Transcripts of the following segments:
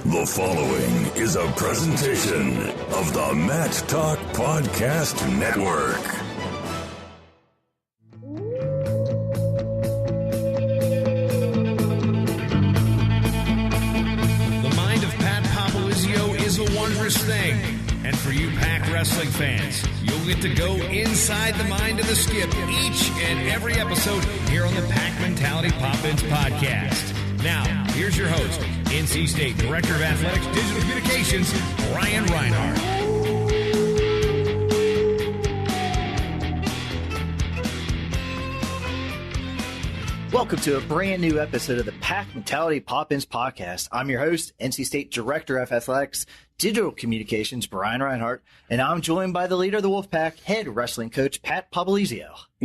The following is a presentation of the Mat Talk Podcast Network. The mind of Pat Poppins is a wondrous thing. And for you Pack Wrestling fans, you'll get to go inside the mind of the Skip each and every episode here on the Pack Mentality Poppins podcast. Now, here's your host, NC State Director of Athletics Digital Communications, Brian Reinhardt. Welcome to a brand new episode of the Pack Mentality Poppins podcast. I'm your host, NC State Director of Athletics Digital Communications, Brian Reinhardt, and I'm joined by the leader of the Wolfpack, head wrestling coach, Pat Poppins.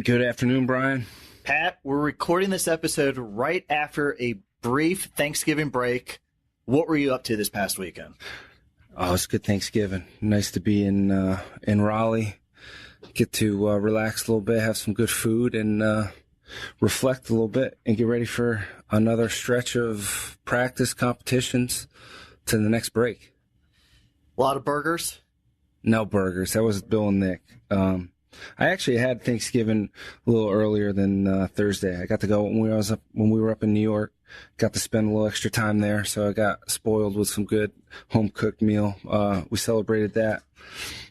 Good afternoon, Brian. Pat, we're recording this episode right after a brief Thanksgiving break. What were you up to this past weekend? Oh, it's good Thanksgiving. Nice to be in Raleigh. Get to relax a little bit, have some good food, and reflect a little bit and get ready for another stretch of practice competitions to the next break. A lot of burgers? No burgers. That was Bill and Nick. I actually had Thanksgiving a little earlier than Thursday. I got to go when we were up in New York. Got to spend a little extra time there, so I got spoiled with some good home-cooked meal. We celebrated that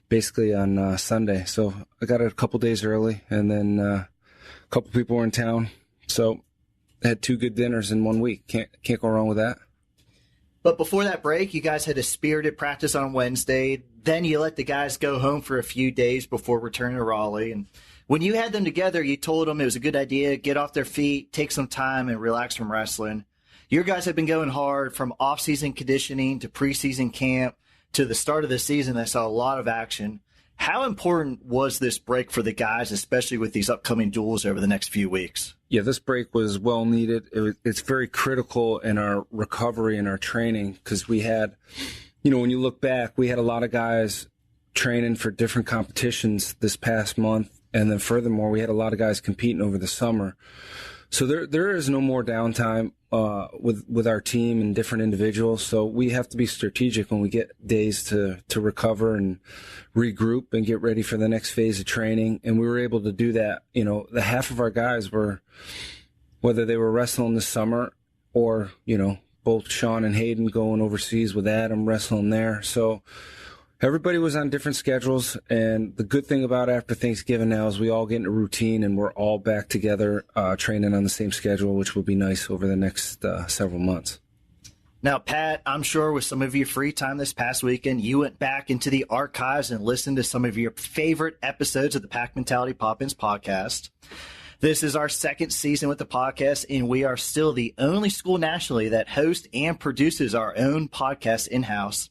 basically on Sunday. So I got it a couple days early, and then a couple people were in town. So I had 2 good dinners in 1 week. Can't go wrong with that. But before that break, you guys had a spirited practice on Wednesday. Then you let the guys go home for a few days before returning to Raleigh. And when you had them together, you told them it was a good idea, get off their feet, take some time, and relax from wrestling. Your guys have been going hard from off-season conditioning to preseason camp to the start of the season. They saw a lot of action. How important was this break for the guys, especially with these upcoming duels over the next few weeks? Yeah, this break was well needed. It's very critical in our recovery and our training because we had, when you look back, we had a lot of guys training for different competitions this past month. And then furthermore, we had a lot of guys competing over the summer. So there is no more downtime with our team and different individuals. So we have to be strategic when we get days to recover and regroup and get ready for the next phase of training. And we were able to do that. The half of our guys were, whether they were wrestling this summer or, both Shawn and Hayden going overseas with Adam wrestling there. So everybody was on different schedules, and the good thing about after Thanksgiving now is we all get in a routine and we're all back together training on the same schedule, which will be nice over the next several months. Now, Pat, I'm sure with some of your free time this past weekend, you went back into the archives and listened to some of your favorite episodes of the Pack Mentality Poppins podcast. This is our second season with the podcast, and we are still the only school nationally that hosts and produces our own podcast in-house.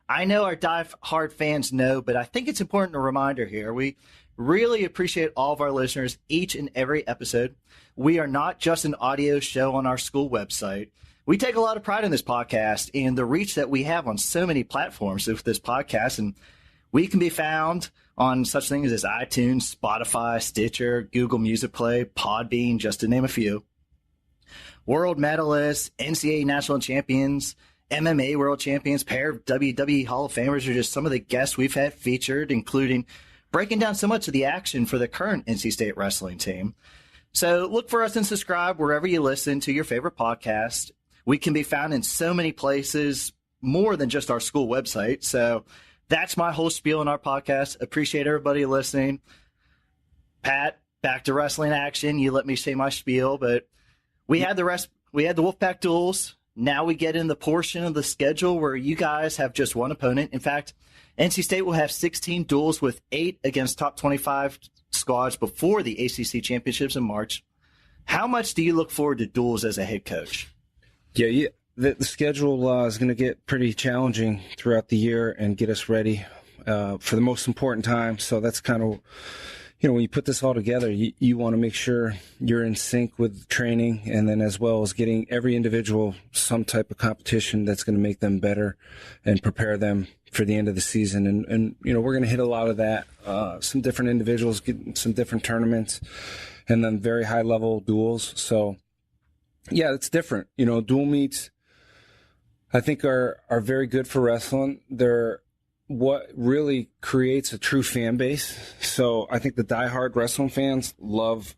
I know our die-hard fans know, but I think it's important to reminder here. We really appreciate all of our listeners each and every episode. We are not just an audio show on our school website. We take a lot of pride in this podcast and the reach that we have on so many platforms with this podcast. And we can be found on such things as iTunes, Spotify, Stitcher, Google Music Play, Podbean, just to name a few. World medalists, NCAA national champions, MMA world champions, pair of WWE Hall of Famers are just some of the guests we've had featured, including breaking down so much of the action for the current NC State wrestling team. So look for us and subscribe wherever you listen to your favorite podcast. We can be found in so many places, more than just our school website. So that's my whole spiel on our podcast. Appreciate everybody listening. Pat, back to wrestling action. You let me say my spiel, but we had the Wolfpack duels. Now we get in the portion of the schedule where you guys have just one opponent. In fact, NC State will have 16 duels with 8 against top 25 squads before the ACC championships in March. How much do you look forward to duels as a head coach? Yeah. The schedule is going to get pretty challenging throughout the year and get us ready for the most important time. So that's kind of, when you put this all together, you want to make sure you're in sync with training and then as well as getting every individual some type of competition that's going to make them better and prepare them for the end of the season. And we're going to hit a lot of that. Some different individuals get some different tournaments and then very high level duels. So yeah, it's different. Dual meets, I think are very good for wrestling. They're what really creates a true fan base. So I think the diehard wrestling fans love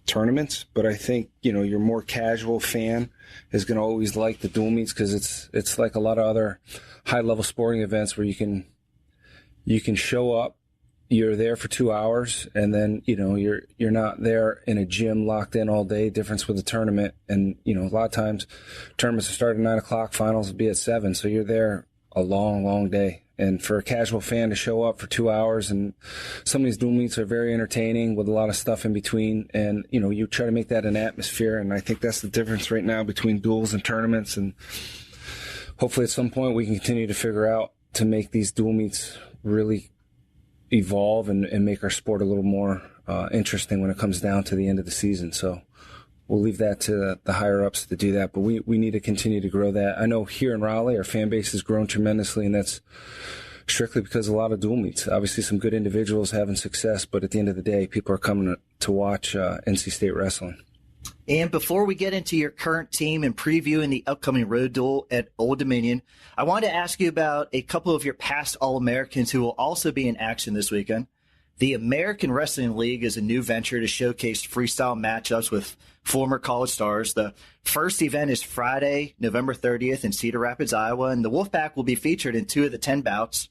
tournaments, but I think, your more casual fan is going to always like the dual meets because it's like a lot of other high-level sporting events where you can show up, you're there for 2 hours, and then, you're not there in a gym locked in all day. Difference with a tournament. And, a lot of times tournaments are starting at 9 o'clock, finals will be at 7. So you're there a long, long day. And for a casual fan to show up for 2 hours, and some of these dual meets are very entertaining with a lot of stuff in between. And, you try to make that an atmosphere. And I think that's the difference right now between duels and tournaments. And hopefully at some point we can continue to figure out to make these dual meets really evolve and make our sport a little more interesting when it comes down to the end of the season. So we'll leave that to the higher ups to do that, but we need to continue to grow that. I know here in Raleigh, our fan base has grown tremendously, and that's strictly because of a lot of dual meets. Obviously, some good individuals having success, but at the end of the day, people are coming to watch NC State wrestling. And before we get into your current team and previewing the upcoming road duel at Old Dominion, I wanted to ask you about a couple of your past All-Americans who will also be in action this weekend. The American Wrestling League is a new venture to showcase freestyle matchups with former college stars. The first event is Friday, November 30th in Cedar Rapids, Iowa, and the Wolfpack will be featured in 2 of the 10 bouts.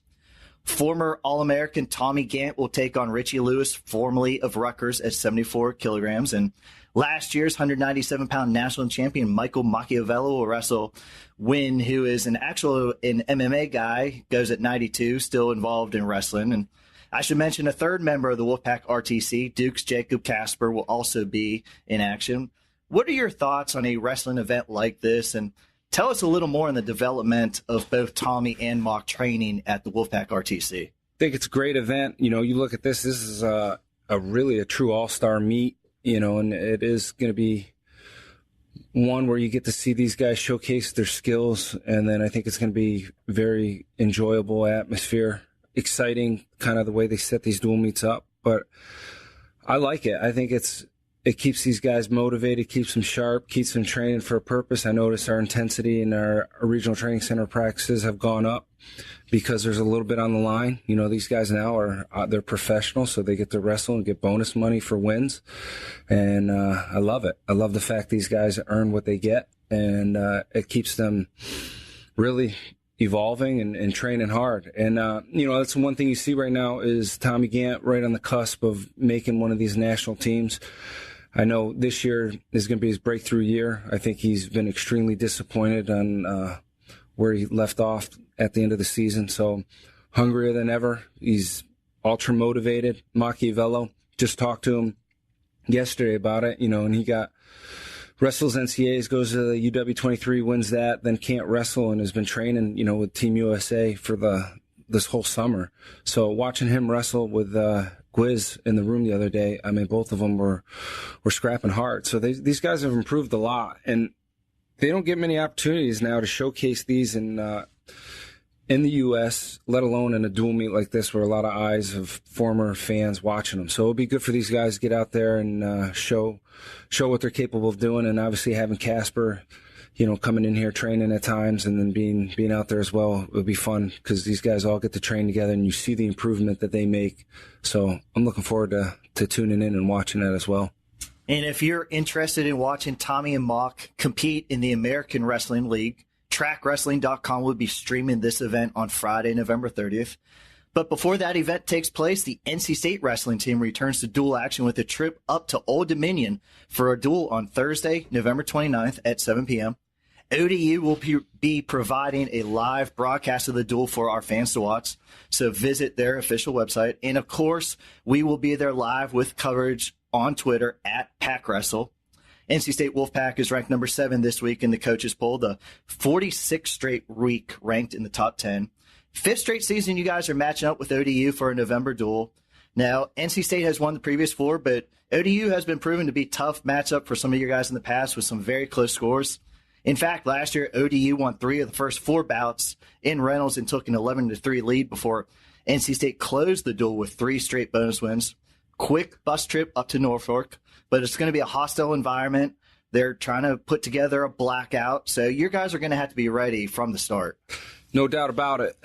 Former All-American Tommy Gant will take on Richie Lewis, formerly of Rutgers, at 74 kilograms. And last year's 197-pound national champion Michael Machiavello will wrestle Wynn, who is an MMA guy, goes at 92, still involved in wrestling. And I should mention a third member of the Wolfpack RTC, Duke's Jacob Casper, will also be in action. What are your thoughts on a wrestling event like this? And tell us a little more on the development of both Tommy and Mock training at the Wolfpack RTC. I think it's a great event. You look at this is a really a true all-star meet, and it is going to be one where you get to see these guys showcase their skills. And then I think it's going to be very enjoyable atmosphere. Exciting, kind of the way they set these dual meets up, but I like it. I think it keeps these guys motivated, keeps them sharp, keeps them training for a purpose. I notice our intensity in our regional training center practices have gone up because there's a little bit on the line. These guys now they're professional, so they get to wrestle and get bonus money for wins, and I love it. I love the fact these guys earn what they get, and it keeps them really evolving and training hard. And, that's one thing you see right now is Tommy Gant right on the cusp of making one of these national teams. I know this year is going to be his breakthrough year. I think he's been extremely disappointed on where he left off at the end of the season. So hungrier than ever. He's ultra motivated. Machiavello, just talked to him yesterday about it, and he wrestles NCAAs, goes to the UW23, wins that, then can't wrestle, and has been training, with Team USA for this whole summer. So watching him wrestle with Gwiz in the room the other day, I mean, both of them were scrapping hard. So these guys have improved a lot, and they don't get many opportunities now to showcase these in the U.S., let alone in a dual meet like this where a lot of eyes of former fans watching them. So it'll be good for these guys to get out there and show what they're capable of doing. And obviously having Casper, coming in here training at times and then being out there as well, it would be fun because these guys all get to train together and you see the improvement that they make. So I'm looking forward to tuning in and watching that as well. And if you're interested in watching Tommy and Mock compete in the American Wrestling League, TrackWrestling.com will be streaming this event on Friday, November 30th. But before that event takes place, the NC State wrestling team returns to dual action with a trip up to Old Dominion for a duel on Thursday, November 29th at 7 p.m. ODU will be providing a live broadcast of the duel for our fans to watch, so visit their official website. And, of course, we will be there live with coverage on Twitter at PackWrestle. NC State Wolfpack is ranked number 7 this week in the coaches poll, the 46th straight week ranked in the top 10. 5th straight season you guys are matching up with ODU for a November duel. Now, NC State has won the previous 4, but ODU has been proven to be a tough matchup for some of you guys in the past with some very close scores. In fact, last year, ODU won 3 of the first 4 bouts in Reynolds and took an 11-3 lead before NC State closed the duel with 3 straight bonus wins. Quick bus trip up to Norfolk, but it's going to be a hostile environment. They're trying to put together a blackout. So you guys are going to have to be ready from the start. No doubt about it.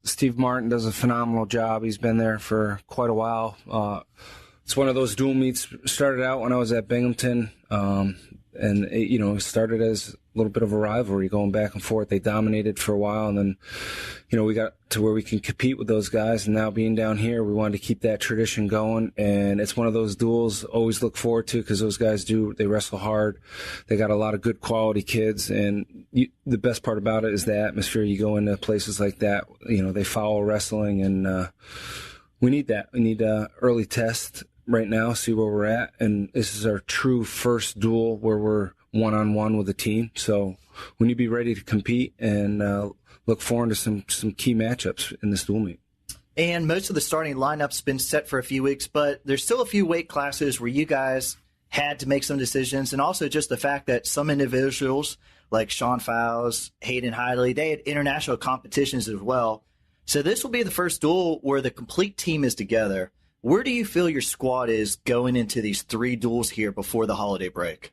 Steve Martin does a phenomenal job. He's been there for quite a while. It's one of those dual meets. Started out when I was at Binghamton, and it started as a little bit of a rivalry going back and forth. They dominated for a while, and then, we got to where we can compete with those guys. And now being down here, we wanted to keep that tradition going. And it's one of those duels always look forward to because those guys they wrestle hard. They got a lot of good quality kids. And the best part about it is the atmosphere. You go into places like that, they follow wrestling, and we need that. We need early test right now, see where we're at. And this is our true first duel where we're one-on-one with a team. So we need to be ready to compete and look forward to some key matchups in this dual meet. And most of the starting lineup's been set for a few weeks, but there's still a few weight classes where you guys had to make some decisions. And also just the fact that some individuals like Shawn Foust, Hayden Early, they had international competitions as well. So this will be the first duel where the complete team is together. Where do you feel your squad is going into these 3 duels here before the holiday break?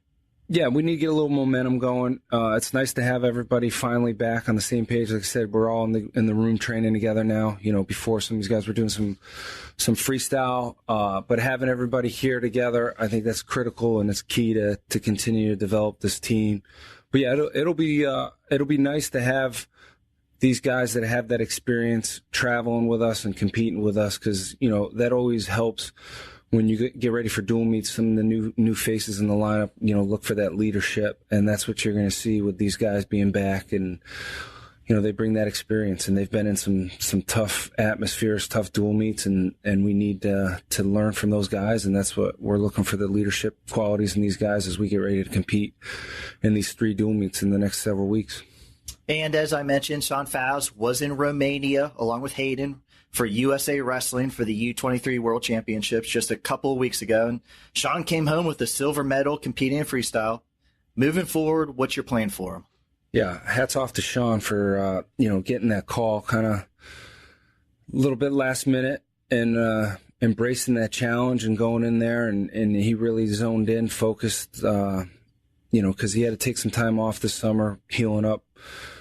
Yeah, we need to get a little momentum going. It's nice to have everybody finally back on the same page. Like I said, we're all in the room training together now. Before some of these guys were doing some freestyle, but having everybody here together, I think that's critical, and it's key to continue to develop this team. But yeah, it'll be nice to have these guys that have that experience traveling with us and competing with us, because that always helps when you get ready for dual meets. Some of the new faces in the lineup, look for that leadership, and that's what you're going to see with these guys being back. And they bring that experience, and they've been in some tough atmospheres, tough dual meets, and we need to learn from those guys. And that's what we're looking for, the leadership qualities in these guys as we get ready to compete in these 3 dual meets in the next several weeks. And as I mentioned, Shawn Foust was in Romania along with Hayden for USA Wrestling for the U23 World Championships just a couple of weeks ago. And Shawn came home with a silver medal competing in freestyle. Moving forward, what's your plan for him? Yeah, hats off to Shawn for, getting that call kind of a little bit last minute and embracing that challenge and going in there. And he really zoned in, focused, because he had to take some time off this summer, healing up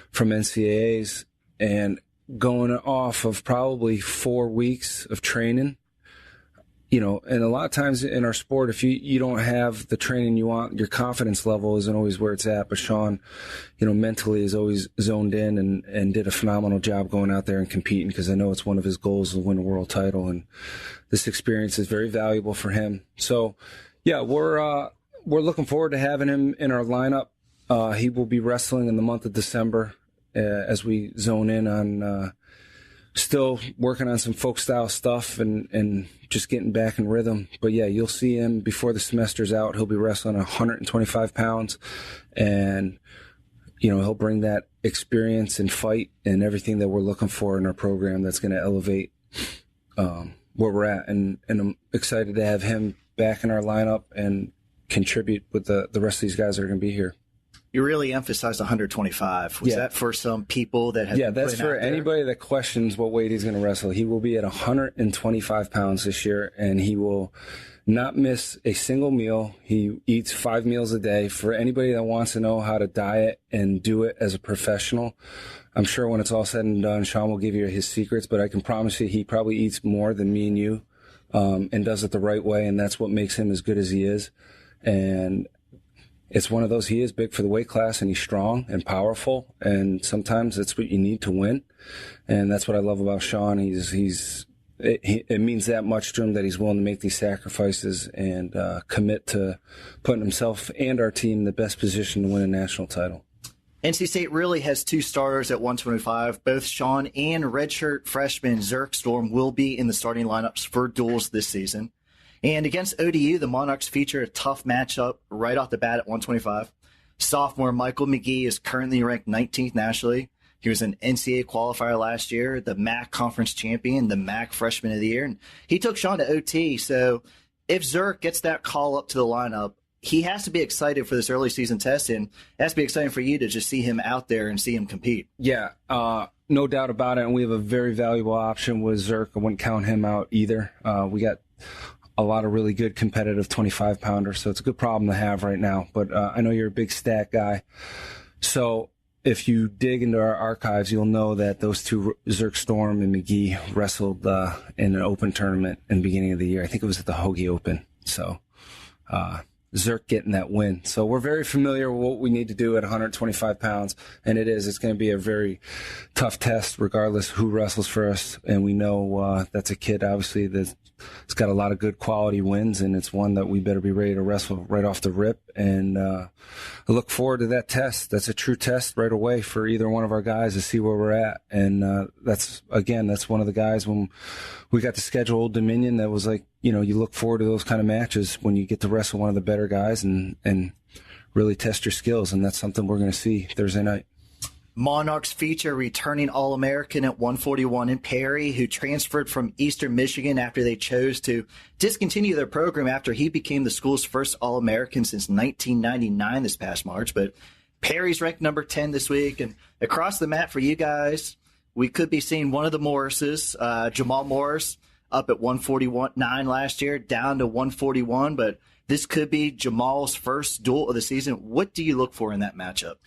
from NCAAs, and going off of probably 4 weeks of training, and a lot of times in our sport, if you don't have the training you want, your confidence level isn't always where it's at. But Shawn, mentally is always zoned in and did a phenomenal job going out there and competing, because I know it's one of his goals to win a world title, and this experience is very valuable for him. So yeah, we're looking forward to having him in our lineup. He will be wrestling in the month of December as we zone in on still working on some folk style stuff and just getting back in rhythm. But yeah, you'll see him before the semester's out. He'll be wrestling 125 pounds, and he'll bring that experience and fight and everything that we're looking for in our program that's going to elevate where we're at. And I'm excited to have him back in our lineup and contribute with the rest of these guys that are going to be here. You really emphasized 125. Was that for some people that have? Yeah, that's for anybody that questions what weight he's going to wrestle. He will be at 125 pounds this year, and he will not miss a single meal. He eats 5 meals a day. For anybody that wants to know how to diet and do it as a professional, I'm sure when it's all said and done, Shawn will give you his secrets, but I can promise you he probably eats more than me and you, and does it the right way, and that's what makes him as good as he is. And it's one of those, he is big for the weight class, and he's strong and powerful, and sometimes that's what you need to win. And that's what I love about Shawn. It means that much to him that he's willing to make these sacrifices and commit to putting himself and our team in the best position to win a national title. NC State really has 2 starters at 125. Both Shawn and redshirt freshman Zurich Storm will be in the starting lineups for duels this season. And against ODU, the Monarchs feature a tough matchup right off the bat at 125. Sophomore Michael McGee is currently ranked 19th nationally. He was an NCAA qualifier last year, the MAC conference champion, the MAC freshman of the year. And he took Shawn to OT. So if Zurich gets that call up to the lineup, he has to be excited for this early season test, and it has to be exciting for you to just see him out there and see him compete. Yeah, no doubt about it. And we have a very valuable option with Zurich. I wouldn't count him out either. We got a lot of really good competitive 25-pounders, so it's a good problem to have right now. But I know you're a big stat guy, so if you dig into our archives, you'll know that those two, Zurich Storm and McGee, wrestled in an open tournament in the beginning of the year. I think it was at the Hoagie Open. So Zurich getting that win. So we're very familiar with what we need to do at 125 pounds, and it's going to be a very tough test regardless who wrestles for us. And we know that's a kid, obviously, that's got a lot of good quality wins, and it's one that we better be ready to wrestle right off the rip. And I look forward to that test. That's a true test right away for either one of our guys to see where we're at. And that's one of the guys when we got to schedule Old Dominion that was like, you look forward to those kind of matches when you get to wrestle one of the better guys and really test your skills. And that's something we're going to see Thursday night. Monarchs feature returning All-American at 141 in Perry, who transferred from Eastern Michigan after they chose to discontinue their program after he became the school's first All-American since 1999 this past March. But Perry's ranked number 10 this week. And across the mat for you guys, we could be seeing one of the Morrises, Jamal Morris, up at 141.9 last year, down to 141. But this could be Jamal's first duel of the season. What do you look for in that matchup?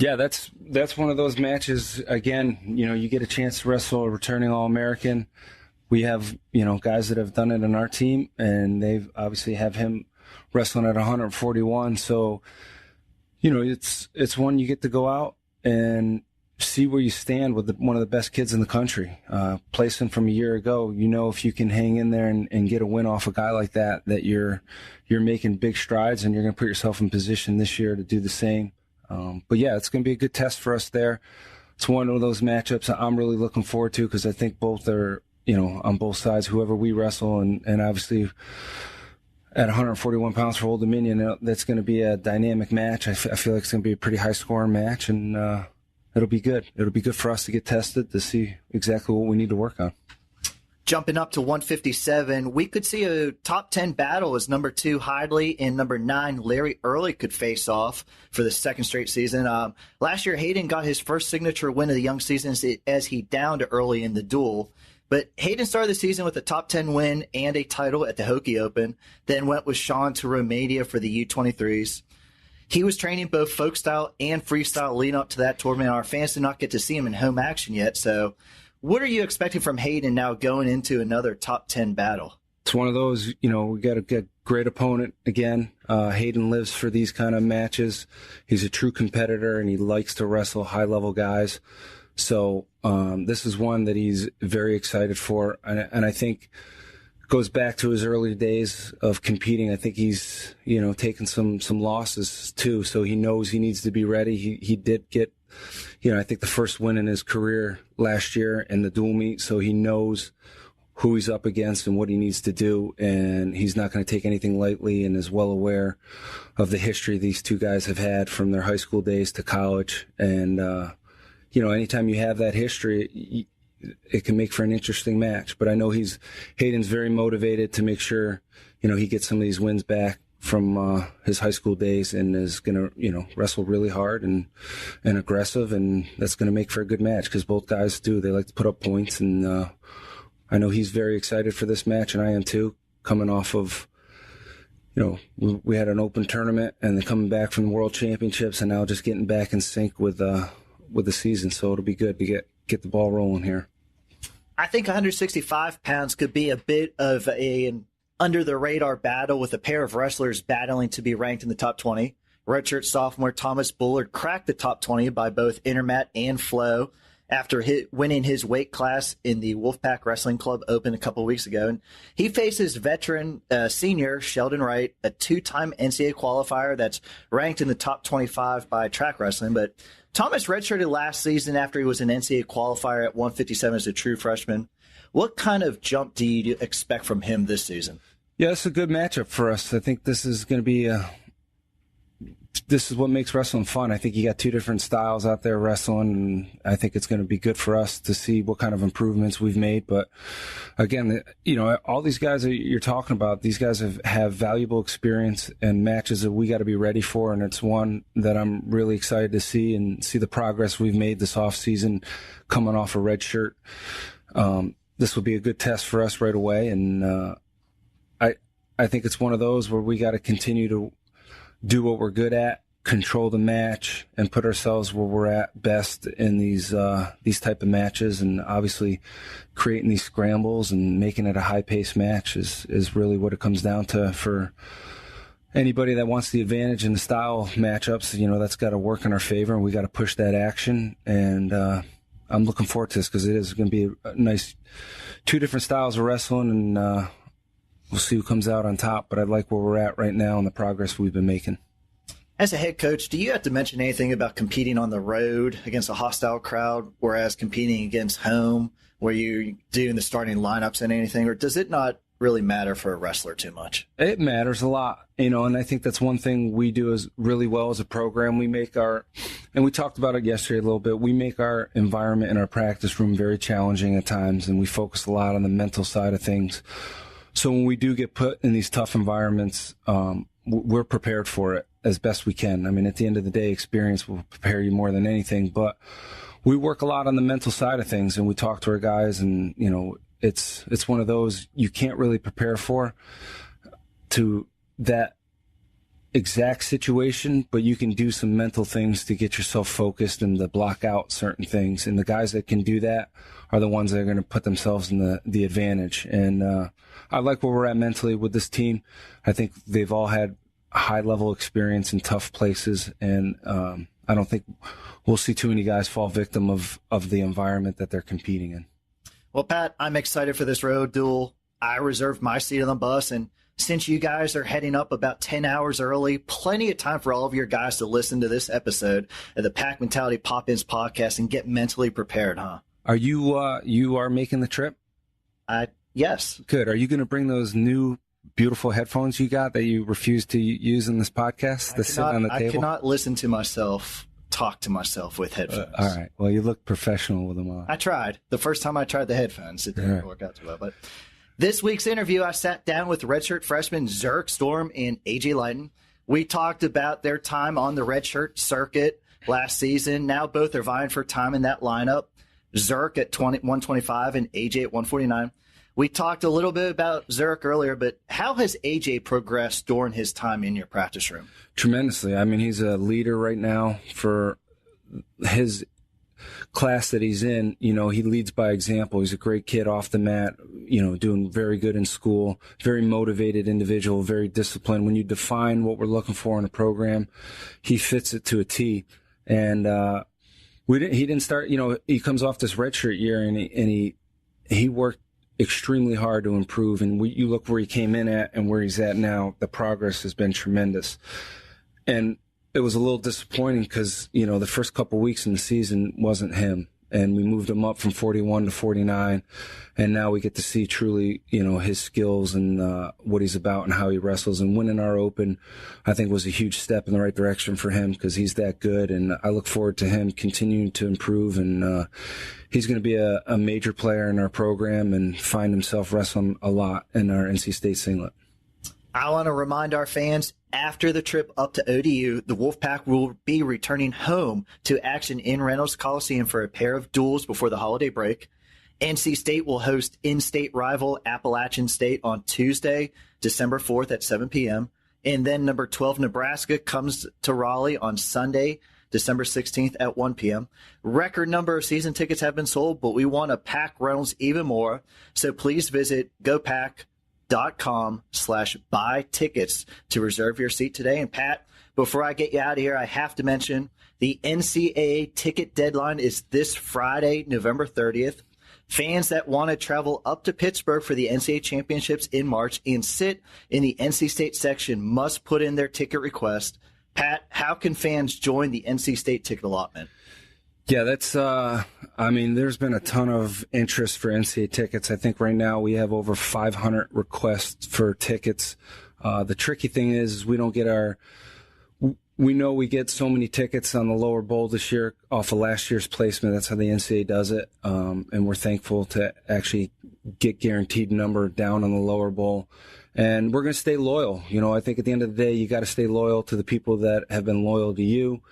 Yeah, that's one of those matches. Again, you get a chance to wrestle a returning All-American. We have, guys that have done it in our team, and they've obviously have him wrestling at 141. So, it's one you get to go out and see where you stand with one of the best kids in the country. Placing from a year ago, if you can hang in there and get a win off a guy like that you're making big strides, and you're going to put yourself in position this year to do the same. But yeah, it's going to be a good test for us there. It's one of those matchups I'm really looking forward to because I think both are, on both sides, whoever we wrestle, and obviously at 141 pounds for Old Dominion, that's going to be a dynamic match. I feel like it's going to be a pretty high-scoring match, and it'll be good. It'll be good for us to get tested to see exactly what we need to work on. Jumping up to 157, we could see a top 10 battle as number 2 Hidley and number 9 Larry Early could face off for the second straight season. Last year, Hayden got his first signature win of the young season as he downed Early in the duel. But Hayden started the season with a top 10 win and a title at the Hokie Open, then went with Shawn to Romania for the U23s. He was training both folk style and freestyle leading up to that tournament. Our fans did not get to see him in home action yet, so what are you expecting from Hayden now going into another top 10 battle? It's one of those, we got a great opponent again. Hayden lives for these kind of matches. He's a true competitor, and he likes to wrestle high-level guys. So this is one that he's very excited for. And I think it goes back to his early days of competing. I think he's, taken some losses too. So he knows he needs to be ready. He did get, I think the first win in his career last year in the dual meet. So he knows who he's up against and what he needs to do. And he's not going to take anything lightly, and is well aware of the history these two guys have had from their high school days to college. And, anytime you have that history, it can make for an interesting match. But I know Hayden's very motivated to make sure, he gets some of these wins back from his high school days, and is going to, wrestle really hard and aggressive, and that's going to make for a good match because both guys do. They like to put up points, and I know he's very excited for this match, and I am too, coming off of, we had an open tournament and then coming back from the World Championships, and now just getting back in sync with the season. So it'll be good to get the ball rolling here. I think 165 pounds could be a bit of an under-the-radar battle with a pair of wrestlers battling to be ranked in the top 20. Redshirt sophomore Thomas Bullard cracked the top 20 by both Intermat and Flow after winning his weight class in the Wolfpack Wrestling Club Open a couple weeks ago. And he faces veteran senior Sheldon Wright, a two-time NCAA qualifier that's ranked in the top 25 by Track Wrestling. But Thomas redshirted last season after he was an NCAA qualifier at 157 as a true freshman. What kind of jump do you expect from him this season? Yeah, it's a good matchup for us. I think this is going to be this is what makes wrestling fun. I think you got two different styles out there wrestling, and I think it's going to be good for us to see what kind of improvements we've made. But again, all these guys that you're talking about, these guys have valuable experience and matches that we got to be ready for, and it's one that I'm really excited to see and see the progress we've made this off season coming off a red shirt. This will be a good test for us right away, and I think it's one of those where we got to continue to do what we're good at, control the match, and put ourselves where we're at best in these type of matches. And obviously creating these scrambles and making it a high-paced match is really what it comes down to for anybody that wants the advantage in the style matchups. You know, that's got to work in our favor, and we got to push that action. And I'm looking forward to this because it is going to be a nice two different styles of wrestling, and we'll see who comes out on top. But I like where we're at right now and the progress we've been making. As a head coach, do you have to mention anything about competing on the road against a hostile crowd, whereas competing against home, where you're doing the starting lineups and anything, or does it not really matter for a wrestler too much? It matters a lot, you know, and I think that's one thing we do is really well as a program. We make and we talked about it yesterday a little bit, we make our environment in our practice room very challenging at times, and we focus a lot on the mental side of things. So when we do get put in these tough environments, we're prepared for it as best we can. I mean, at the end of the day, experience will prepare you more than anything, but we work a lot on the mental side of things, and we talk to our guys, and, you know, it's one of those you can't really prepare for to that exact situation, but you can do some mental things to get yourself focused and to block out certain things. And the guys that can do that are the ones that are going to put themselves in the advantage. And I like where we're at mentally with this team. I think they've all had high-level experience in tough places, and I don't think we'll see too many guys fall victim of the environment that they're competing in. Well, Pat, I'm excited for this road duel. I reserved my seat on the bus, and since you guys are heading up about 10 hours early, plenty of time for all of your guys to listen to this episode of the Pack Mentality Poppins podcast and get mentally prepared, huh? Are you are making the trip? Yes. Good. Are you going to bring those new beautiful headphones you got that you refuse to use in this podcast that sit on the table? I cannot listen to myself talk to myself with headphones. All right. Well, you look professional with them on. I tried. The first time I tried the headphones, it didn't work out too well. But this week's interview, I sat down with redshirt freshmen Zurich Storm and A.J. Leitten. We talked about their time on the redshirt circuit last season. Now both are vying for time in that lineup. Zurich at 125 and A.J. at 149. We talked a little bit about Zurich earlier, but how has A.J. progressed during his time in your practice room? Tremendously. I mean, he's a leader right now for his class that he's in. You know, he leads by example. He's a great kid off the mat, you know, doing very good in school, very motivated individual, very disciplined. When you define what we're looking for in a program, he fits it to a T. And he didn't start, you know, he comes off this redshirt year, and he worked extremely hard to improve, and you look where he came in at and where he's at now, the progress has been tremendous. And it was a little disappointing because, you know, the first couple weeks in the season wasn't him, and we moved him up from 41 to 49, and now we get to see truly, you know, his skills and what he's about and how he wrestles. And winning our Open, I think, was a huge step in the right direction for him because he's that good, and I look forward to him continuing to improve, and he's going to be a major player in our program and find himself wrestling a lot in our NC State singlet. I want to remind our fans, after the trip up to ODU, the Wolfpack will be returning home to action in Reynolds Coliseum for a pair of duels before the holiday break. NC State will host in-state rival Appalachian State on Tuesday, December 4th at 7 p.m. And then number 12, Nebraska, comes to Raleigh on Sunday, December 16th at 1 p.m. Record number of season tickets have been sold, but we want to pack Reynolds even more. So please visit gopack.com/buy tickets to reserve your seat today. And Pat, before I get you out of here, I have to mention the NCAA ticket deadline is this Friday, November 30th. Fans that want to travel up to Pittsburgh for the NCAA championships in March and sit in the NC State section must put in their ticket request. Pat, how can fans join the NC State ticket allotment? Yeah, that's, I mean, there's been a ton of interest for NCAA tickets. I think right now we have over 500 requests for tickets. The tricky thing is we don't get we know we get so many tickets on the lower bowl this year off of last year's placement. That's how the NCAA does it. And we're thankful to actually get guaranteed number down on the lower bowl. And we're going to stay loyal. You know, I think at the end of the day, you got to stay loyal to the people that have been loyal to you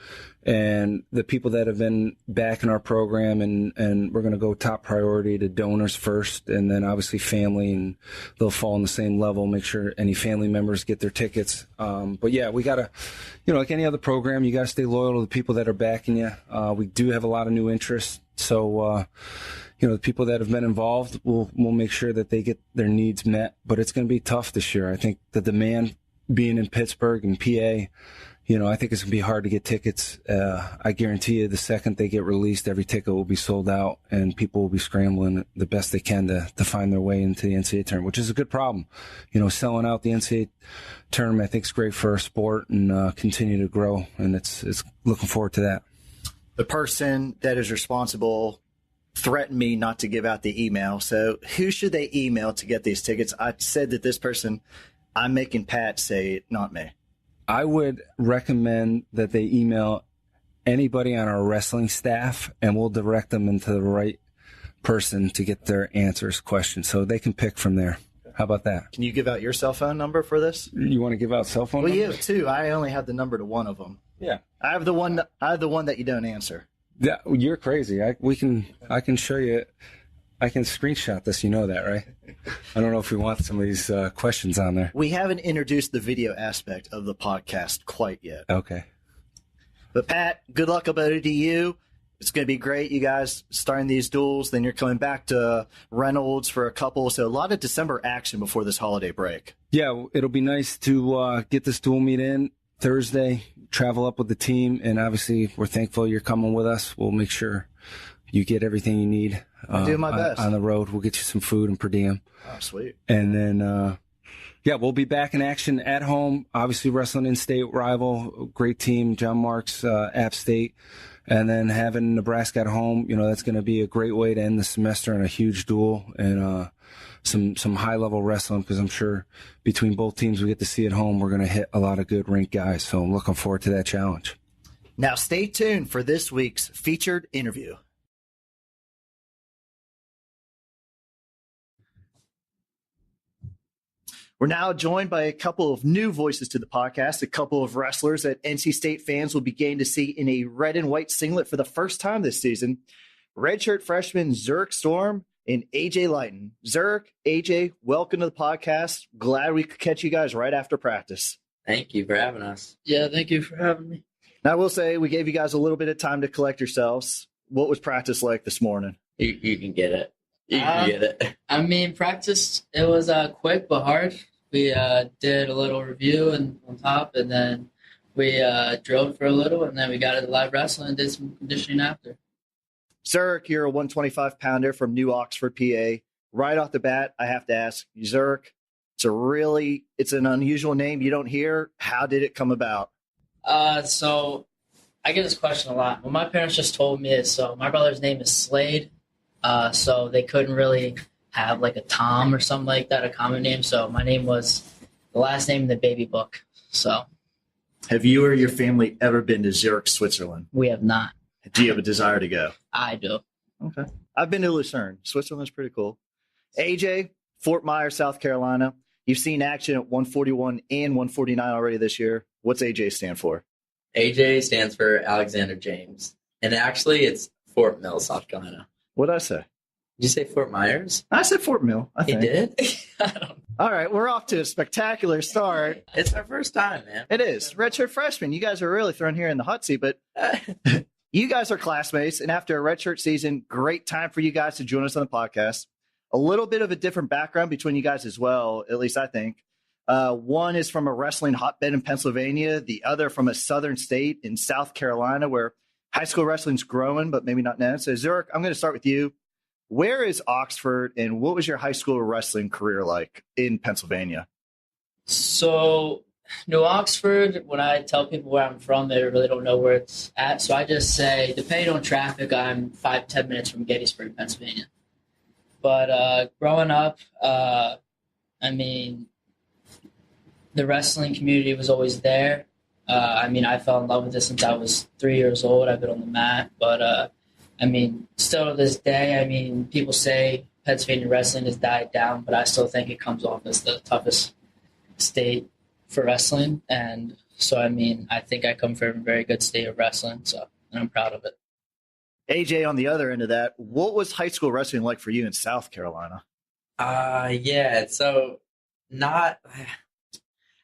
and the people that have been back in our program. And we're going to go top priority to donors first, and then obviously family, and they'll fall on the same level. Make sure any family members get their tickets. But yeah, we got to, you know, like any other program, you got to stay loyal to the people that are backing you. We do have a lot of new interests. So, you know, the people that have been involved, we'll make sure that they get their needs met. But it's going to be tough this year. I think the demand being in Pittsburgh and PA, you know, I think it's going to be hard to get tickets. I guarantee you the second they get released, every ticket will be sold out and people will be scrambling the best they can to find their way into the NCAA tournament, which is a good problem. You know, selling out the NCAA tournament, I think is great for our sport and continue to grow. And it's looking forward to that. The person that is responsible threatened me not to give out the email. So who should they email to get these tickets? I said that this person, I'm making Pat say it, not me. I would recommend that they email anybody on our wrestling staff, and we'll direct them into the right person to get their answers, questions, so they can pick from there. How about that? Can you give out your cell phone number for this? You want to give out cell phone numbers? Well, you have two. I only have the number to one of them. Yeah. I have the one that you don't answer. Yeah, you're crazy. I can show you. I can screenshot this. You know that, right? I don't know if we want some of these questions on there. We haven't introduced the video aspect of the podcast quite yet. Okay. But Pat, good luck about ODU. It's going to be great. You guys starting these duels. Then you're coming back to Reynolds for a couple. So a lot of December action before this holiday break. Yeah, it'll be nice to get this dual meet in Thursday, travel up with the team, and obviously we're thankful you're coming with us. We'll make sure you get everything you need I do my best. On the road. We'll get you some food and per diem. Oh, sweet. And then, yeah, we'll be back in action at home, obviously wrestling in-state rival, great team, John Marks, App State, and then having Nebraska at home. You know, that's going to be a great way to end the semester in a huge duel and some high-level wrestling, because I'm sure between both teams we get to see at home, we're going to hit a lot of good rink guys. So I'm looking forward to that challenge. Now stay tuned for this week's featured interview. We're now joined by a couple of new voices to the podcast, a couple of wrestlers that NC State fans will be getting to see in a red and white singlet for the first time this season. Redshirt freshmen Zurich Storm and A.J. Leitten. Zurich, A.J., welcome to the podcast. Glad we could catch you guys right after practice. Thank you for having us. Yeah, thank you for having me. Now, I will say we gave you guys a little bit of time to collect yourselves. What was practice like this morning? You can get it. You can get it. I mean, practice, it was quick but hard. We did a little review and on top, and then we drilled for a little, and then we got into live wrestling and did some conditioning after. Zurich, you're a 125-pounder from New Oxford, PA. Right off the bat, I have to ask you, Zurich, it's an unusual name you don't hear. How did it come about? So I get this question a lot. Well, my parents just told me it. So my brother's name is Slade, so they couldn't really have like a Tom or something like that, a common name. So my name was the last name in the baby book. So have you or your family ever been to Zurich, Switzerland? We have not. Do you have a desire to go? I do. Okay. I've been to Lucerne. Switzerland's pretty cool. AJ, Fort Myers, South Carolina. You've seen action at 141 and 149 already this year. What's AJ stand for? AJ stands for Alexander James. And actually, it's Fort Mill, South Carolina. What'd I say? Did you say Fort Myers? I said Fort Mill, I think. You did? I don't know. All right, we're off to a spectacular start. It's our first time, man. It is. Redshirt freshman. You guys are really thrown here in the hot seat, but you guys are classmates, and after a redshirt season, great time for you guys to join us on the podcast. A little bit of a different background between you guys as well, at least I think. One is from a wrestling hotbed in Pennsylvania, the other from a southern state in South Carolina where high school wrestling's growing, but maybe not now. So, Zurich, I'm going to start with you. Where is Oxford, and what was your high school wrestling career like in Pennsylvania? So, New Oxford, when I tell people where I'm from, they really don't know where it's at. So I just say, depending on traffic, I'm 5-10 minutes from Gettysburg, Pennsylvania. But growing up, I mean, the wrestling community was always there. I mean, I fell in love with it since I was 3 years old. I've been on the mat. But, I mean, still to this day, I mean, people say Pennsylvania wrestling has died down, but I still think it comes off as the toughest state for wrestling. And so, I mean, I think I come from a very good state of wrestling, and I'm proud of it. AJ, on the other end of that, what was high school wrestling like for you in South Carolina? Yeah, so I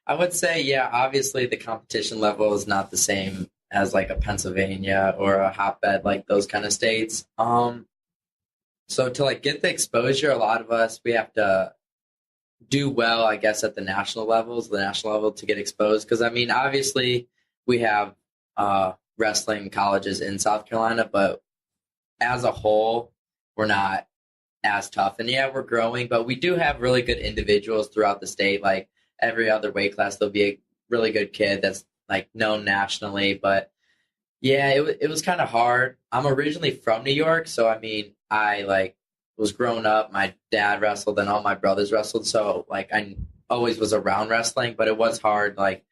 would say, yeah, obviously the competition level is not the same as like a Pennsylvania or a hotbed, like those kind of states. So to like get the exposure, a lot of us, we have to do well, I guess, at the national level to get exposed. Because I mean, obviously we have wrestling colleges in South Carolina, but as a whole, we're not as tough. And yeah, we're growing, but we do have really good individuals throughout the state. Like every other weight class, there'll be a really good kid that's like known nationally. But yeah, it was kind of hard. I'm originally from New York, so I mean, I like was growing up. My dad wrestled, and all my brothers wrestled, so like I always was around wrestling. But it was hard, like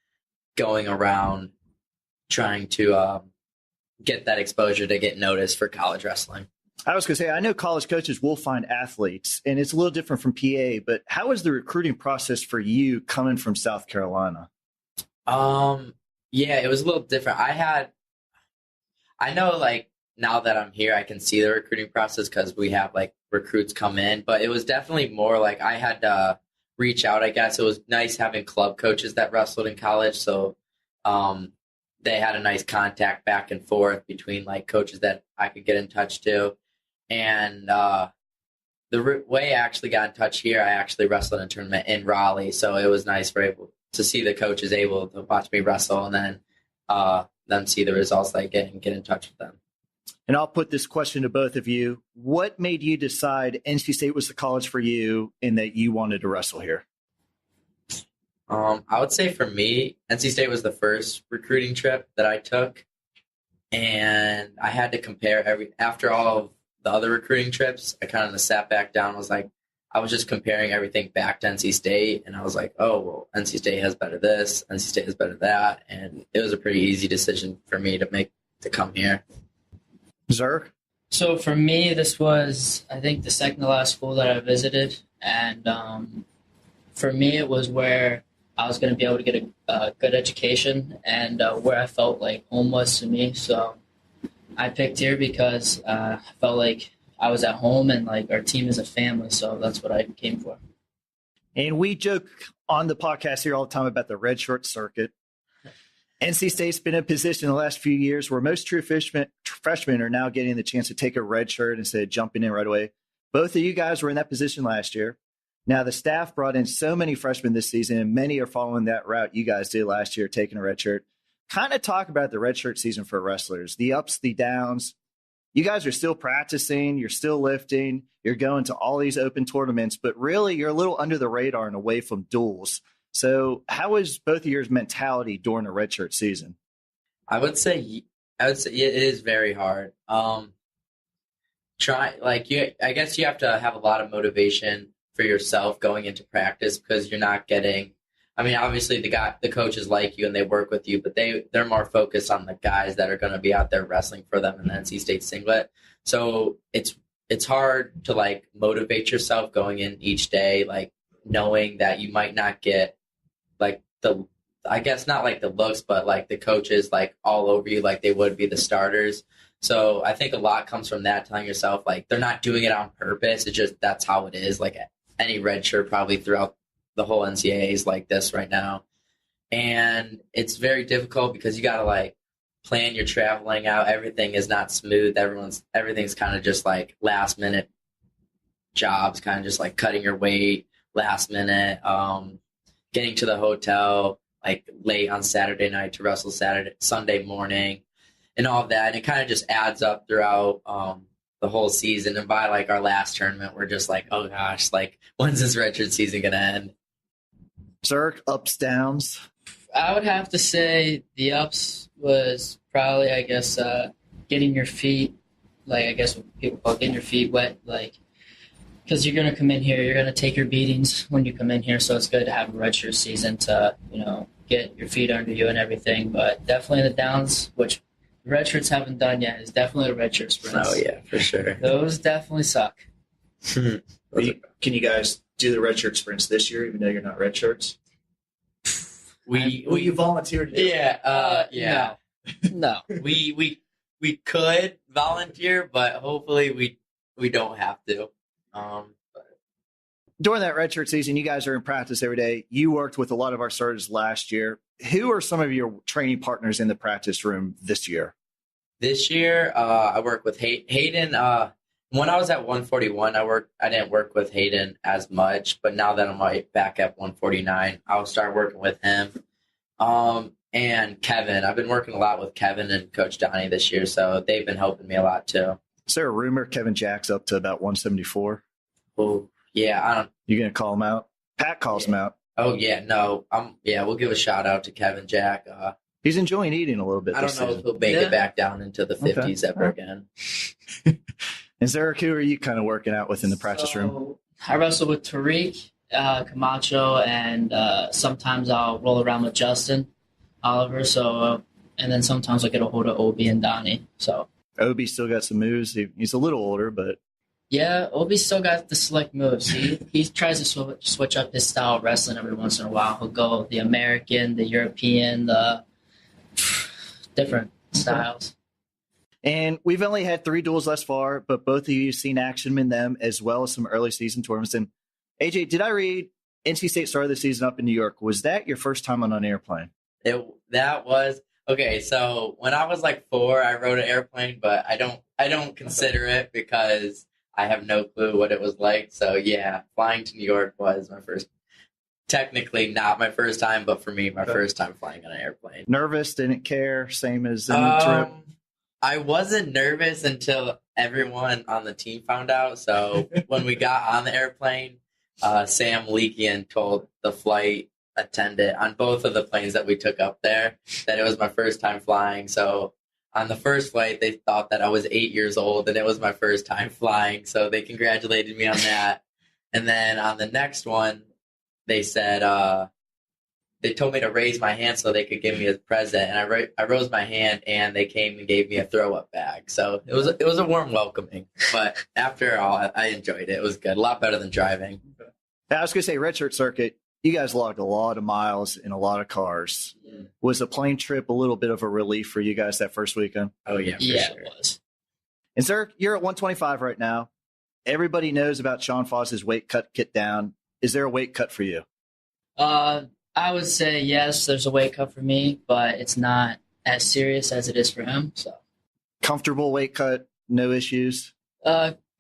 going around trying to get that exposure to get noticed for college wrestling. I was going to say, I know college coaches will find athletes, and it's a little different from PA, but how was the recruiting process for you coming from South Carolina? Yeah, it was a little different. I know like now that I'm here, I can see the recruiting process because we have like recruits come in, but it was definitely more like I had to reach out, I guess. It was nice having club coaches that wrestled in college. So, they had a nice contact back and forth between like coaches that I could get in touch to. And the way I actually got in touch here, I actually wrestled in a tournament in Raleigh. So it was nice to see the coaches able to watch me wrestle and then them see the results I get and get in touch with them. And I'll put this question to both of you. What made you decide NC State was the college for you and that you wanted to wrestle here? I would say for me, NC State was the first recruiting trip that I took, and I had to compare after all of the other recruiting trips. I kind of sat back down. I was just comparing everything back to NC State, and I was like, oh, well, NC State has better this, NC State has better that, and it was a pretty easy decision for me to make to come here. Zurich? So for me, this was, I think, the second to last school that I visited, and for me, it was where I was going to be able to get a good education and where I felt like home was to me. So I picked here because I felt like I was at home and like our team is a family. So that's what I came for. And we joke on the podcast here all the time about the redshirt circuit. NC State's been in a position in the last few years where most true freshmen are now getting the chance to take a redshirt instead of jumping in right away. Both of you guys were in that position last year. Now, the staff brought in so many freshmen this season, and many are following that route you guys did last year, taking a redshirt. Kind of talk about the redshirt season for wrestlers, the ups, the downs. You guys are still practicing, you're still lifting, you're going to all these open tournaments, but really you're a little under the radar and away from duels. So how is both of your mentality during a redshirt season? I would say it is very hard. I guess you have to have a lot of motivation for yourself going into practice because you're not getting, I mean, obviously the coaches like you and they work with you, but they're more focused on the guys that are going to be out there wrestling for them in the NC State singlet. So it's hard to like motivate yourself going in each day, like knowing that you might not get like I guess not like the looks, but like the coaches like all over you, like they would be the starters. So I think a lot comes from that, telling yourself like they're not doing it on purpose. It's just that's how it is. Like any red shirt probably throughout the whole NCAA is like this right now. And it's very difficult because you got to like plan your traveling out. Everything is not smooth. Everything's kind of just like last minute jobs, kind of just like cutting your weight last minute, getting to the hotel like late on Saturday night to wrestle Sunday morning and all of that. And it kind of just adds up throughout the whole season. And by like our last tournament, we're just like, oh gosh, like when's this redshirt season going to end? Zurich, ups, downs? I would have to say the ups was probably, I guess, getting your feet, like I guess what people call getting your feet wet, like because you're going to come in here, you're going to take your beatings when you come in here. So it's good to have a redshirt season to, get your feet under you and everything. But definitely the downs, which the redshirts haven't done yet, is definitely the redshirt sprints. Oh, yeah, for sure. Those definitely suck. Can you guys do the redshirt sprints this year, even though you're not redshirts? you volunteer to do it? Yeah. No. We could volunteer, but hopefully we don't have to. During that redshirt season, you guys are in practice every day. You worked with a lot of our starters last year. Who are some of your training partners in the practice room this year? This year, I work with Hayden. When I was at 141, I didn't work with Hayden as much, but now that I'm back at 149, I'll start working with him. And Kevin. I've been working a lot with Kevin and Coach Donnie this year, so they've been helping me a lot too. Is there a rumor Kevin Jack's up to about 174? Oh, yeah. I don't. You going to call him out? Pat calls him out. Oh, yeah. No. We'll give a shout out to Kevin Jack. He's enjoying eating a little bit. I don't know if he'll make it back down into the 50s ever again. And Zurich, who are you kind of working out with in the practice room? I wrestle with Tariq, Camacho, and sometimes I'll roll around with Justin Oliver. So, and then sometimes I'll get a hold of Obi and Donnie. So Obi still got some moves. He's a little older, but yeah, Obi still got the slick moves. He tries to switch up his style of wrestling every once in a while. He'll go the American, the European, the different styles. And we've only had 3 duels thus far, but both of you have seen action in them as well as some early season tournaments. And AJ, did I read NC State started the season up in New York? Was that your first time on an airplane? That was okay. So when I was like 4, I rode an airplane, but I don't consider it because I have no clue what it was like. So yeah, flying to New York was my first. Technically not my first time, but for me, my first time flying on an airplane. Nervous, didn't care, same as in the trip. I wasn't nervous until everyone on the team found out. So when we got on the airplane, Sam Leakian told the flight attendant on both of the planes that we took up there that it was my first time flying. So on the first flight, they thought that I was 8 years old and it was my first time flying. So they congratulated me on that. And then on the next one, they said, they told me to raise my hand so they could give me a present. And I rose my hand and they came and gave me a throw-up bag. So it was a warm welcoming. But after all, I enjoyed it. It was good. A lot better than driving. I was going to say, Redshirt Circuit, you guys logged a lot of miles in a lot of cars. Yeah. Was the plane trip a little bit of a relief for you guys that first weekend? Oh, yeah, sure. It was. And, sir, you're at 125 right now. Everybody knows about Shawn Foust's weight cut get down. Is there a weight cut for you? I would say yes, there's a weight cut for me, but it's not as serious as it is for him. So comfortable weight cut, no issues?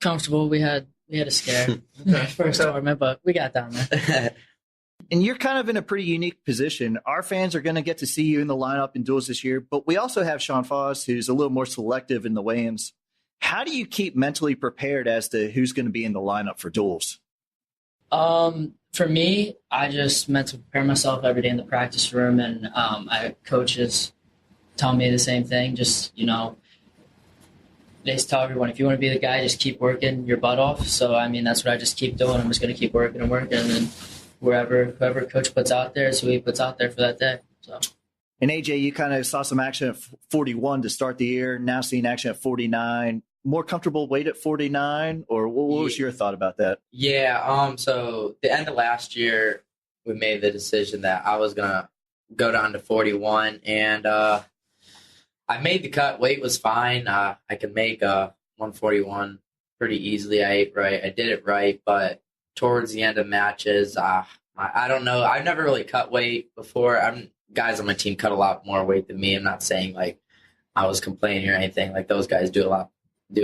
Comfortable. We had a scare first tournament, but we got down there. And you're kind of in a pretty unique position. Our fans are going to get to see you in the lineup in duels this year, but we also have Shawn Foust, who's a little more selective in the weigh-ins. How do you keep mentally prepared as to who's going to be in the lineup for duels? For me, I just meant to prepare myself every day in the practice room, and my coaches tell me the same thing. Just, they just tell everyone, if you want to be the guy, just keep working your butt off. So, that's what I just keep doing. I'm just going to keep working and working, and whoever coach puts out there is who he puts out there for that day. So. And AJ, you kind of saw some action at 41 to start the year, now seeing action at 49. More comfortable weight at 49, or what was your thought about that? Yeah, so the end of last year, we made the decision that I was going to go down to 41, and I made the cut. Weight was fine. I could make 141 pretty easily. I ate right. I did it right, but towards the end of matches, I don't know. I've never really cut weight before. Guys on my team cut a lot more weight than me. I'm not saying, like, I was complaining or anything. Like, those guys do a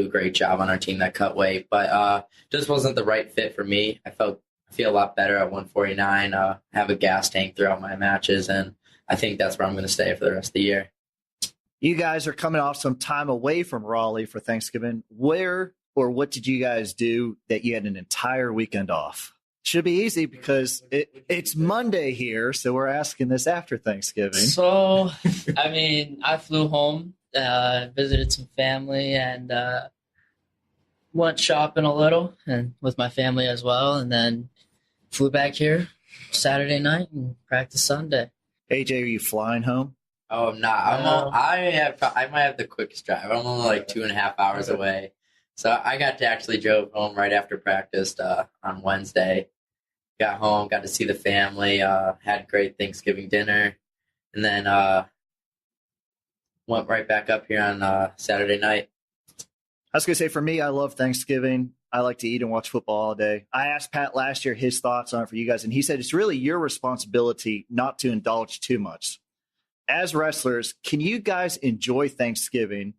great job on our team that cut weight, but just wasn't the right fit for me. I feel a lot better at 149, have a gas tank throughout my matches, and I think that's where I'm going to stay for the rest of the year. You guys are coming off some time away from Raleigh for Thanksgiving. Where or what did you guys do that you had an entire weekend off? Should be easy because it's Monday here, so we're asking this after Thanksgiving. So, I flew home. Visited some family and went shopping a little and with my family as well, and then flew back here Saturday night and practiced Sunday. AJ, are you flying home? Oh, I'm not. I might have the quickest drive. I'm only like 2.5 hours away, so I got to actually drove home right after practice on Wednesday. got home, got to see the family, had great Thanksgiving dinner, and then went right back up here on Saturday night. I was going to say, for me, I love Thanksgiving. I like to eat and watch football all day. I asked Pat last year his thoughts on it for you guys, and he said it's really your responsibility not to indulge too much. As wrestlers, can you guys enjoy Thanksgiving?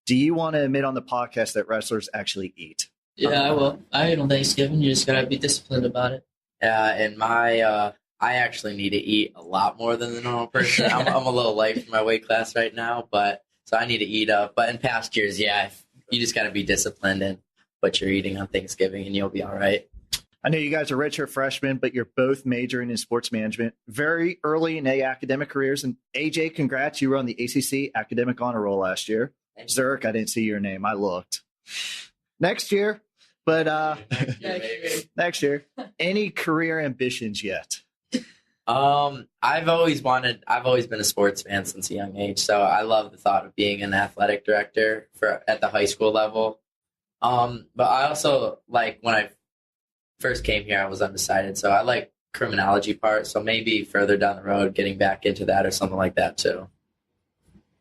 Do you want to admit on the podcast that wrestlers actually eat? Yeah, I will. I eat on Thanksgiving. You just got to be disciplined about it. And I actually need to eat a lot more than the normal person. I'm a little light for my weight class right now, so I need to eat up. But in past years, yeah, you just got to be disciplined in what you're eating on Thanksgiving, and you'll be all right. I know you guys are redshirt freshmen, but you're both majoring in sports management very early in academic careers. And AJ, congrats. You were on the ACC academic honor roll last year. Zurich, I didn't see your name. I looked. Next year, but next year. Any career ambitions yet? I've always been a sports fan since a young age, so I love the thought of being an athletic director at the high school level. But I also like when I first came here, I was undecided, so I like criminology part. So maybe further down the road, getting back into that or something like that too.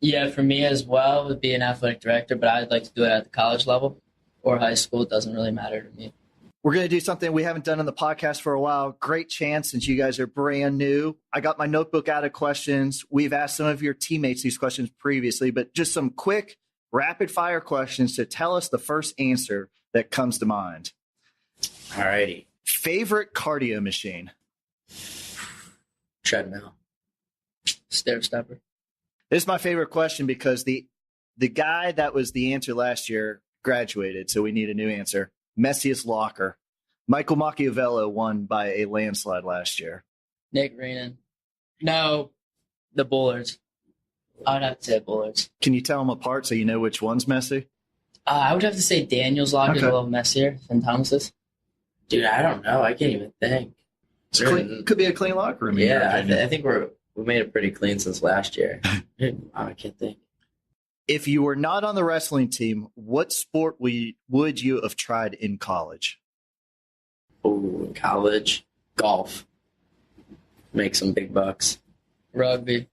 Yeah, for me as well, would be an athletic director, but I'd like to do it at the college level or high school. It doesn't really matter to me. We're going to do something we haven't done on the podcast for a while. Great chance since you guys are brand new. I got my notebook out of questions. We've asked some of your teammates these questions previously, but just some quick rapid fire questions to tell us the first answer that comes to mind. All righty. Favorite cardio machine? Treadmill. Stair stepper. This is my favorite question because the guy that was the answer last year graduated, so we need a new answer. Messiest locker. Michael Machiavello won by a landslide last year. Nick Renan. No, the Bullards. I would have to say Bullards. Can you tell them apart so you know which one's messy? I would have to say Daniel's locker is a little messier than Thomas's. Dude, I don't know. I can't even think. Could be a clean locker room. Yeah, I think we made it pretty clean since last year. I can't think. If you were not on the wrestling team, what sport would you have tried in college? Oh, in college, golf. Make some big bucks. Rugby.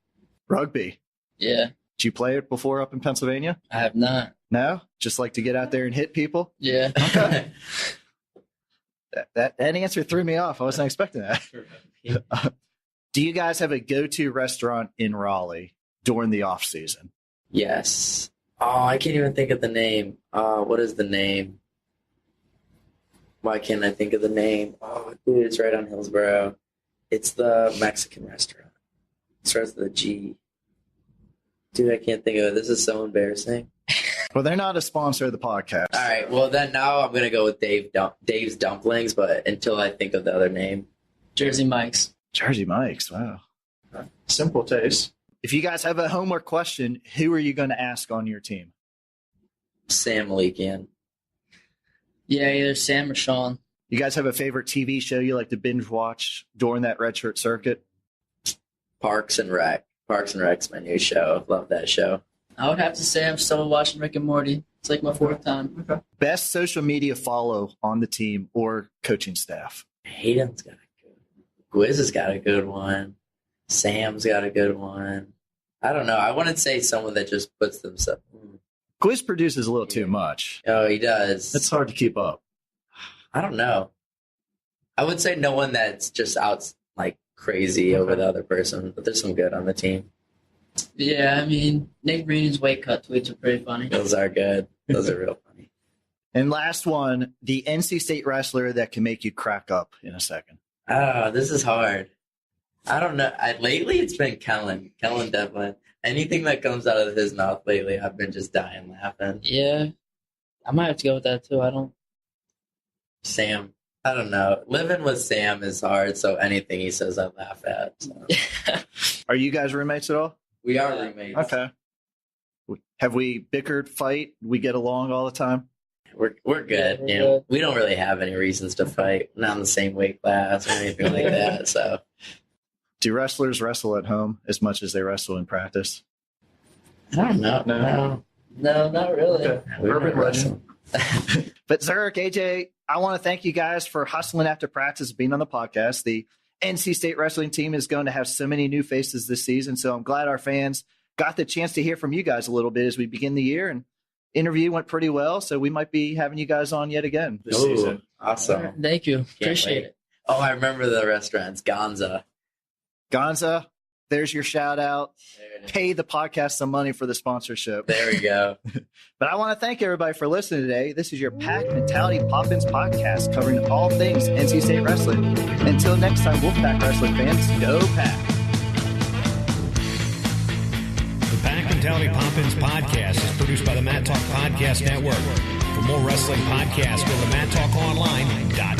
Rugby. Yeah. Did you play it before up in Pennsylvania? I have not. No? Just like to get out there and hit people? Yeah. Okay. that answer threw me off. I wasn't expecting that. Do you guys have a go-to restaurant in Raleigh during the off season? Yes. Oh, I can't even think of the name. What is the name? Why can't I think of the name? Oh, dude, it's right on Hillsborough. It's the Mexican restaurant. It starts with a G. Dude, I can't think of it. This is so embarrassing. Well, they're not a sponsor of the podcast. All right. Well, then now I'm going to go with Dave's Dumplings, but until I think of the other name. Jersey Mike's. Jersey Mike's. Wow. Simple taste. If you guys have a homework question, who are you going to ask on your team? Sam Malikian. Yeah, either Sam or Shawn. You guys have a favorite TV show you like to binge watch during that redshirt circuit? Parks and Rec. Parks and Rec's my new show. Love that show. I would have to say I'm still watching Rick and Morty. It's like my fourth time. Okay. Best social media follow on the team or coaching staff? Hayden's got a good one. Gwiz has got a good one. Sam's got a good one. I don't know. I wouldn't say someone that just puts themselves. Gwiz produces a little too much. Oh, he does. It's hard to keep up. I don't know. I would say no one that's just out like crazy over the other person, but there's some good on the team. Yeah, I mean, Nick Green's weight cut tweets are pretty funny. Those are good. Those are real funny. And last one, the NC State wrestler that can make you crack up in a second. Oh, this is hard. I don't know. Lately, it's been Kellen. Kellen Devlin. Anything that comes out of his mouth lately, I've been just dying laughing. Yeah. I might have to go with that, too. Sam. I don't know. Living with Sam is hard, so anything he says, I laugh at. So. Are you guys roommates at all? We are roommates. Okay. Have we bickered, fight? We get along all the time? We're good. Yeah, we're good. We don't really have any reasons to fight. Not in the same weight class or anything like that. So, do wrestlers wrestle at home as much as they wrestle in practice? I don't know. No, not really. Okay. Urban legend. But Zurich, AJ, I want to thank you guys for hustling after practice, being on the podcast. The NC State wrestling team is going to have so many new faces this season, so I'm glad our fans got the chance to hear from you guys a little bit as we begin the year. And interview went pretty well, so we might be having you guys on yet again this season. Awesome. Thank you. Appreciate it. Oh, I remember the restaurants. Gonza, there's your shout out. Pay the podcast some money for the sponsorship. There we go. But I want to thank everybody for listening today. This is your Pack Mentality Poppins podcast covering all things NC State wrestling. Until next time, Wolfpack wrestling fans, go Pack. The Pack Mentality Poppins podcast is produced by the Mat Talk Podcast Network. For more wrestling podcasts, go to mattalkonline.com.